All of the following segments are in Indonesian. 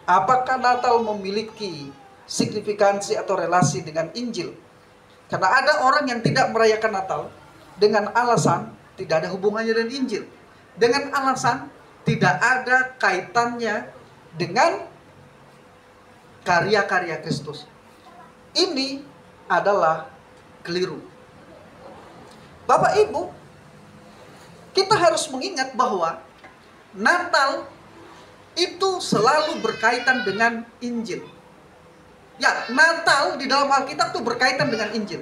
apakah Natal memiliki signifikansi atau relasi dengan Injil? Karena ada orang yang tidak merayakan Natal dengan alasan tidak ada hubungannya dengan Injil, dengan alasan tidak ada kaitannya dengan karya-karya Kristus. Ini adalah keliru. Bapak Ibu, kita harus mengingat bahwa Natal itu selalu berkaitan dengan Injil. Ya, Natal di dalam Alkitab itu berkaitan dengan Injil.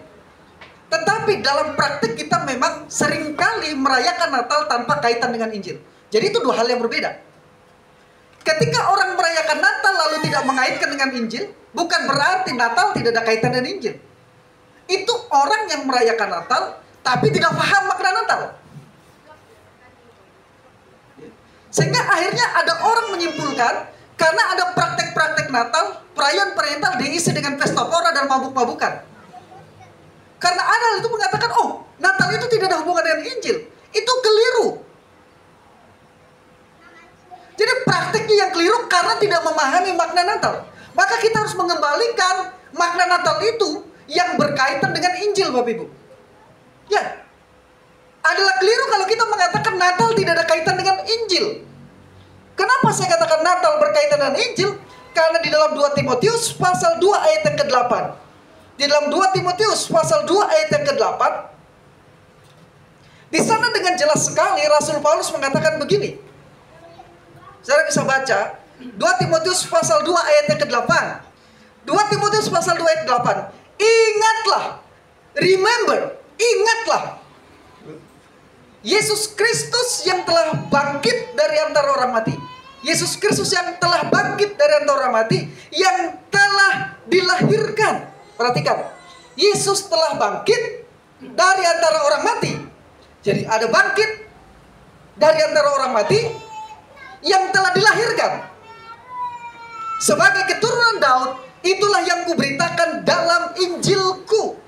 Tetapi dalam praktik kita memang seringkali merayakan Natal tanpa kaitan dengan Injil. Jadi itu dua hal yang berbeda. Ketika orang merayakan Natal lalu tidak mengaitkan dengan Injil, bukan berarti Natal tidak ada kaitan dengan Injil. Itu orang yang merayakan Natal tapi tidak paham makna Natal. Sehingga akhirnya ada orang menyimpulkan, karena ada praktek-praktek Natal, perayaan-perayaan Natal diisi dengan pesta pora dan mabuk-mabukan. Karena ada itu mengatakan, oh, Natal itu tidak ada hubungan dengan Injil. Itu keliru. Jadi praktiknya yang keliru karena tidak memahami makna Natal. Maka kita harus mengembalikan makna Natal itu yang berkaitan dengan Injil, Bapak Ibu. Ya, adalah keliru kalau kita mengatakan Natal tidak ada kaitan dengan Injil. Kenapa saya katakan Natal berkaitan dengan Injil? Karena di dalam 2 Timotius pasal 2 ayat yang ke-8. Di dalam 2 Timotius pasal 2 ayat yang ke-8, di sana dengan jelas sekali Rasul Paulus mengatakan begini. Saudara bisa baca 2 Timotius pasal 2 ayat yang ke-8. 2 Timotius pasal 2 ayat 8. Ingatlah, remember, ingatlah Yesus Kristus yang telah bangkit dari antara orang mati. Yesus Kristus yang telah bangkit dari antara orang mati, yang telah dilahirkan. Perhatikan, Yesus telah bangkit dari antara orang mati. Jadi ada bangkit dari antara orang mati yang telah dilahirkan. Sebagai keturunan Daud, itulah yang kuberitakan dalam Injilku.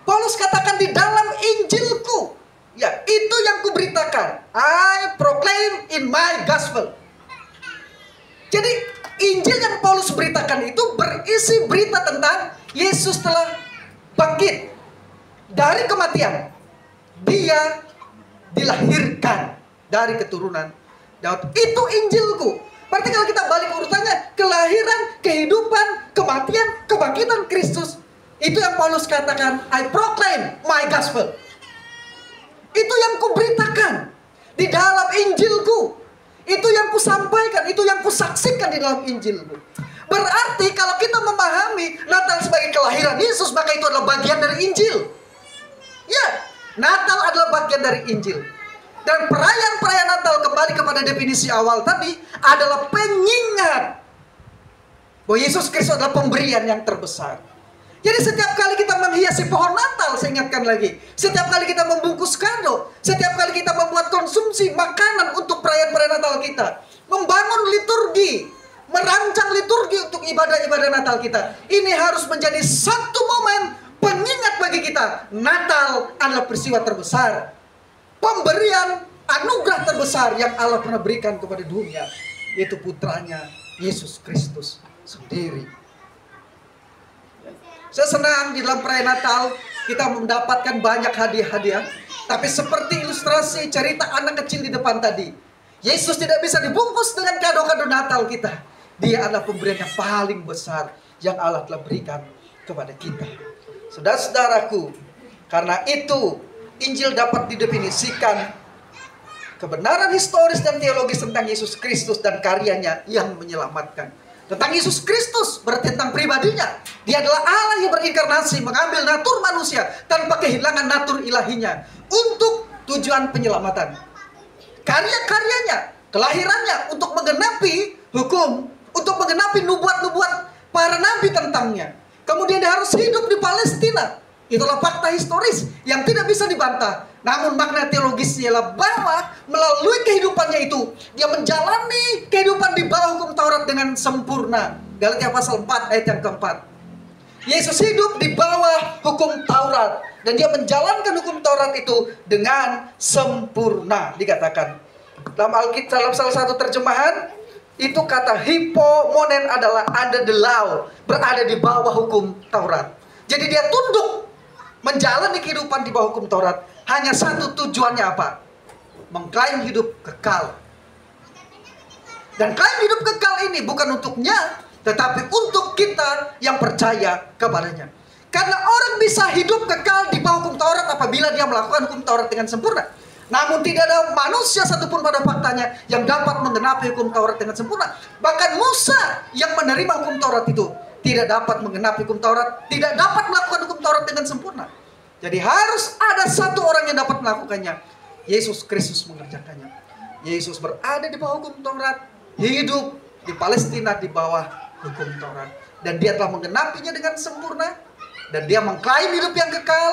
Paulus katakan di dalam Injilku. Ya, itu yang kuberitakan. I proclaim in my gospel. Jadi Injil yang Paulus beritakan itu berisi berita tentang Yesus telah bangkit dari kematian. Dia dilahirkan dari keturunan Daud. Itu Injilku. Berarti kalau kita balik urutannya, kelahiran, kehidupan, kematian, kebangkitan Kristus. Itu yang Paulus katakan, I proclaim my gospel. Itu yang kuberitakan di dalam Injilku. Itu yang kusampaikan, itu yang kusaksikan di dalam Injilku. Berarti kalau kita memahami Natal sebagai kelahiran Yesus, maka itu adalah bagian dari Injil. Ya, Natal adalah bagian dari Injil. Dan perayaan-perayaan Natal, kembali kepada definisi awal tadi, adalah pengingat bahwa Yesus Kristus adalah pemberian yang terbesar. Jadi setiap kali kita menghiasi pohon Natal, saya ingatkan lagi, setiap kali kita membungkus kado, setiap kali kita membuat konsumsi makanan untuk perayaan-perayaan Natal kita, membangun liturgi, merancang liturgi untuk ibadah-ibadah Natal kita, ini harus menjadi satu momen pengingat bagi kita. Natal adalah peristiwa terbesar, pemberian anugerah terbesar yang Allah pernah berikan kepada dunia, yaitu putranya Yesus Kristus sendiri. Saya senang di dalam perayaan Natal kita mendapatkan banyak hadiah-hadiah. Tapi seperti ilustrasi cerita anak kecil di depan tadi, Yesus tidak bisa dibungkus dengan kado-kado Natal kita. Dia adalah pemberian yang paling besar yang Allah telah berikan kepada kita. Saudara-saudaraku, karena itu Injil dapat didefinisikan kebenaran historis dan teologis tentang Yesus Kristus dan karyanya yang menyelamatkan. Tentang Yesus Kristus berarti tentang pribadinya. Dia adalah Allah yang berinkarnasi, mengambil natur manusia tanpa kehilangan natur ilahinya untuk tujuan penyelamatan. Karya-karyanya, kelahirannya untuk menggenapi hukum, untuk menggenapi nubuat-nubuat para nabi tentangnya. Kemudian dia harus hidup di Palestina. Itulah fakta historis yang tidak bisa dibantah. Namun makna teologisnya adalah bahwa melalui kehidupannya itu, dia menjalani kehidupan di bawah hukum Taurat dengan sempurna. Galatia pasal 4 ayat yang keempat. Yesus hidup di bawah hukum Taurat. Dan dia menjalankan hukum Taurat itu dengan sempurna, dikatakan. Dalam Alkitab, dalam salah satu terjemahan, Itu kata hipomonen adalah under the law, berada di bawah hukum Taurat. Jadi dia tunduk menjalani kehidupan di bawah hukum Taurat. Hanya satu tujuannya apa? Mengklaim hidup kekal. Dan klaim hidup kekal ini bukan untuknya, tetapi untuk kita yang percaya kepadanya. Karena orang bisa hidup kekal di bawah hukum Taurat apabila dia melakukan hukum Taurat dengan sempurna. Namun tidak ada manusia satupun pada faktanya yang dapat menggenapi hukum Taurat dengan sempurna. Bahkan Musa yang menerima hukum Taurat itu tidak dapat menggenapi hukum Taurat, tidak dapat melakukan hukum Taurat dengan sempurna. Jadi harus ada satu orang yang dapat melakukannya. Yesus Kristus mengerjakannya. Yesus berada di bawah hukum Taurat, hidup di Palestina di bawah hukum Taurat, dan dia telah menggenapinya dengan sempurna, dan dia mengklaim hidup yang kekal.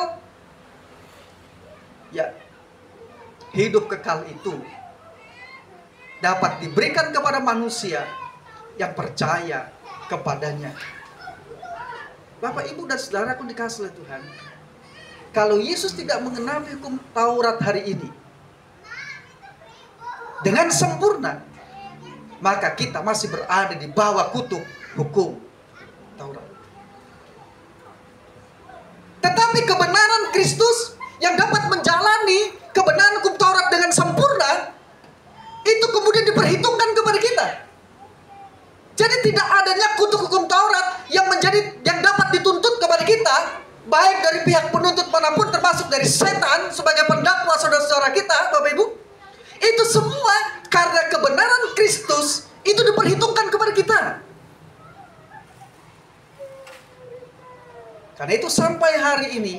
Ya, hidup kekal itu dapat diberikan kepada manusia yang percaya kepadanya. Bapak, Ibu, dan saudaraku dikasihi oleh Tuhan, kalau Yesus tidak mengenapi hukum Taurat hari ini dengan sempurna, maka kita masih berada di bawah kutub hukum Taurat. Tetapi kebenaran Kristus yang dapat menjalani kebenaran hukum Taurat dengan sempurna, itu kemudian diperhitungkan kepada kita. Jadi tidak adanya kutub hukum Taurat yang dapat dituntut kepada kita, baik dari pihak penuntut manapun, termasuk dari setan sebagai pendakwa saudara-saudara kita, Bapak Ibu. Itu semua karena kebenaran Kristus itu diperhitungkan kepada kita. Karena itu sampai hari ini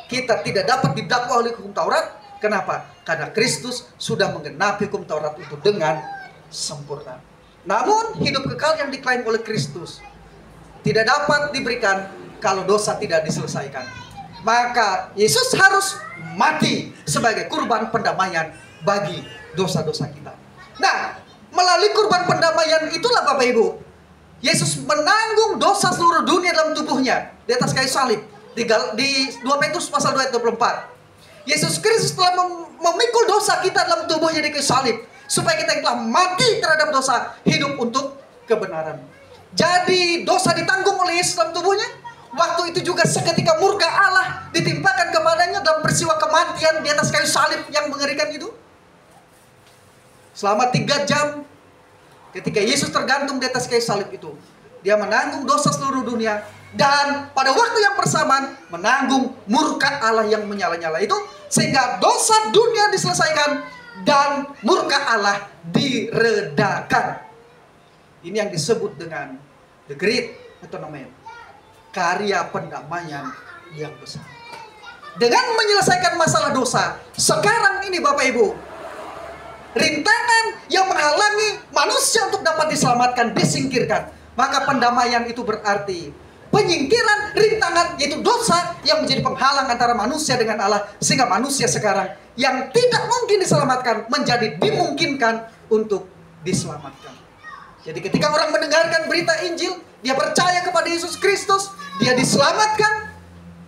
kita tidak dapat didakwa oleh hukum Taurat. Kenapa? Karena Kristus sudah menggenapi hukum Taurat itu dengan sempurna. Namun hidup kekal yang diklaim oleh Kristus tidak dapat diberikan kalau dosa tidak diselesaikan. Maka Yesus harus mati sebagai kurban pendamaian bagi dosa-dosa kita. Nah, melalui kurban pendamaian itulah Bapak Ibu, Yesus menanggung dosa seluruh dunia dalam tubuhnya di atas kayu salib. Di 2 Petrus pasal 2 ayat 24. Yesus Kristus telah memikul dosa kita dalam tubuhnya di kayu salib, supaya kita yang telah mati terhadap dosa hidup untuk kebenaran. Jadi dosa ditanggung oleh Yesus dalam tubuhnya. Waktu itu juga seketika murka Allah ditimpakan kepadanya dalam peristiwa kematian di atas kayu salib yang mengerikan itu. Selama 3 jam ketika Yesus tergantung di atas kayu salib itu, dia menanggung dosa seluruh dunia, dan pada waktu yang bersamaan menanggung murka Allah yang menyala-nyala itu, sehingga dosa dunia diselesaikan dan murka Allah diredakan. Ini yang disebut dengan the Great Atonement, karya pendamaian yang besar. Dengan menyelesaikan masalah dosa, sekarang ini Bapak Ibu, rintangan yang menghalangi manusia untuk dapat diselamatkan disingkirkan. Maka pendamaian itu berarti penyingkiran rintangan, yaitu dosa yang menjadi penghalang antara manusia dengan Allah, sehingga manusia sekarang yang tidak mungkin diselamatkan menjadi dimungkinkan untuk diselamatkan. Jadi ketika orang mendengarkan berita Injil, dia percaya kepada Yesus Kristus, dia diselamatkan,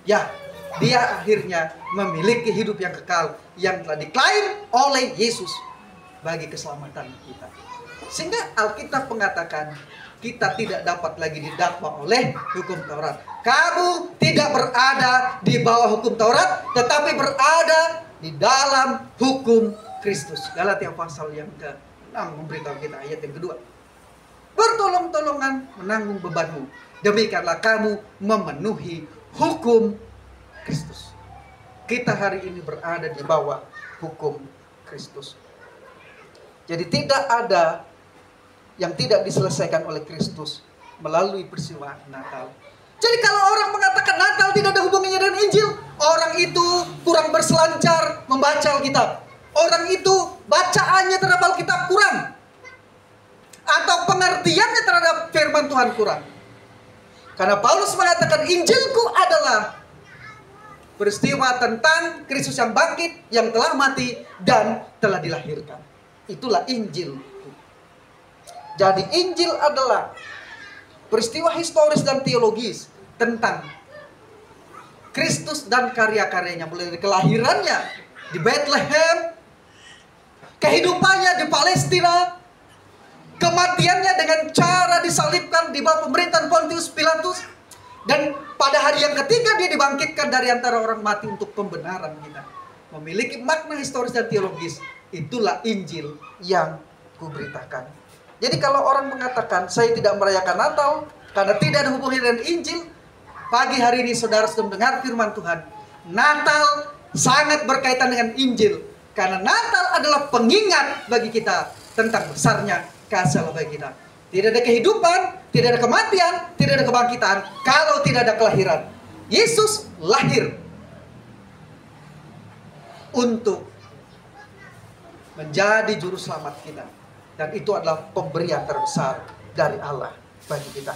ya, dia akhirnya memiliki hidup yang kekal yang telah diklaim oleh Yesus bagi keselamatan kita. Sehingga Alkitab mengatakan kita tidak dapat lagi didakwa oleh hukum Taurat. Kamu tidak berada di bawah hukum Taurat, tetapi berada di dalam hukum Kristus. Galatia pasal yang ke-6 memberitahu kita ayat yang kedua. Bertolong-tolongan menanggung bebanmu, demikianlah kamu memenuhi hukum Kristus. Kita hari ini berada di bawah hukum Kristus. Jadi tidak ada yang tidak diselesaikan oleh Kristus melalui peristiwa Natal. Jadi kalau orang mengatakan Natal tidak ada hubungannya dengan Injil, orang itu kurang berselancar membaca Alkitab. Orang itu bacaannya terhadap Alkitab kurang, atau pengertiannya terhadap firman Tuhan kurang. Karena Paulus mengatakan Injilku adalah peristiwa tentang Kristus yang bangkit, yang telah mati dan telah dilahirkan. Itulah Injil. Jadi Injil adalah peristiwa historis dan teologis tentang Kristus dan karya-karyanya, mulai dari kelahirannya di Bethlehem, kehidupannya di Palestina, kematiannya dengan cara disalibkan di bawah pemerintahan Pontius Pilatus, dan pada hari yang ketiga dia dibangkitkan dari antara orang mati untuk pembenaran kita. Memiliki makna historis dan teologis. Itulah Injil yang kuberitakan. Jadi kalau orang mengatakan saya tidak merayakan Natal karena tidak ada hubungannya dengan Injil, pagi hari ini saudara sudah mendengar firman Tuhan. Natal sangat berkaitan dengan Injil, karena Natal adalah pengingat bagi kita tentang besarnya kasih Allah bagi kita. Tidak ada kehidupan, tidak ada kematian, tidak ada kebangkitan kalau tidak ada kelahiran. Yesus lahir untuk menjadi juru selamat kita, dan itu adalah pemberian terbesar dari Allah bagi kita.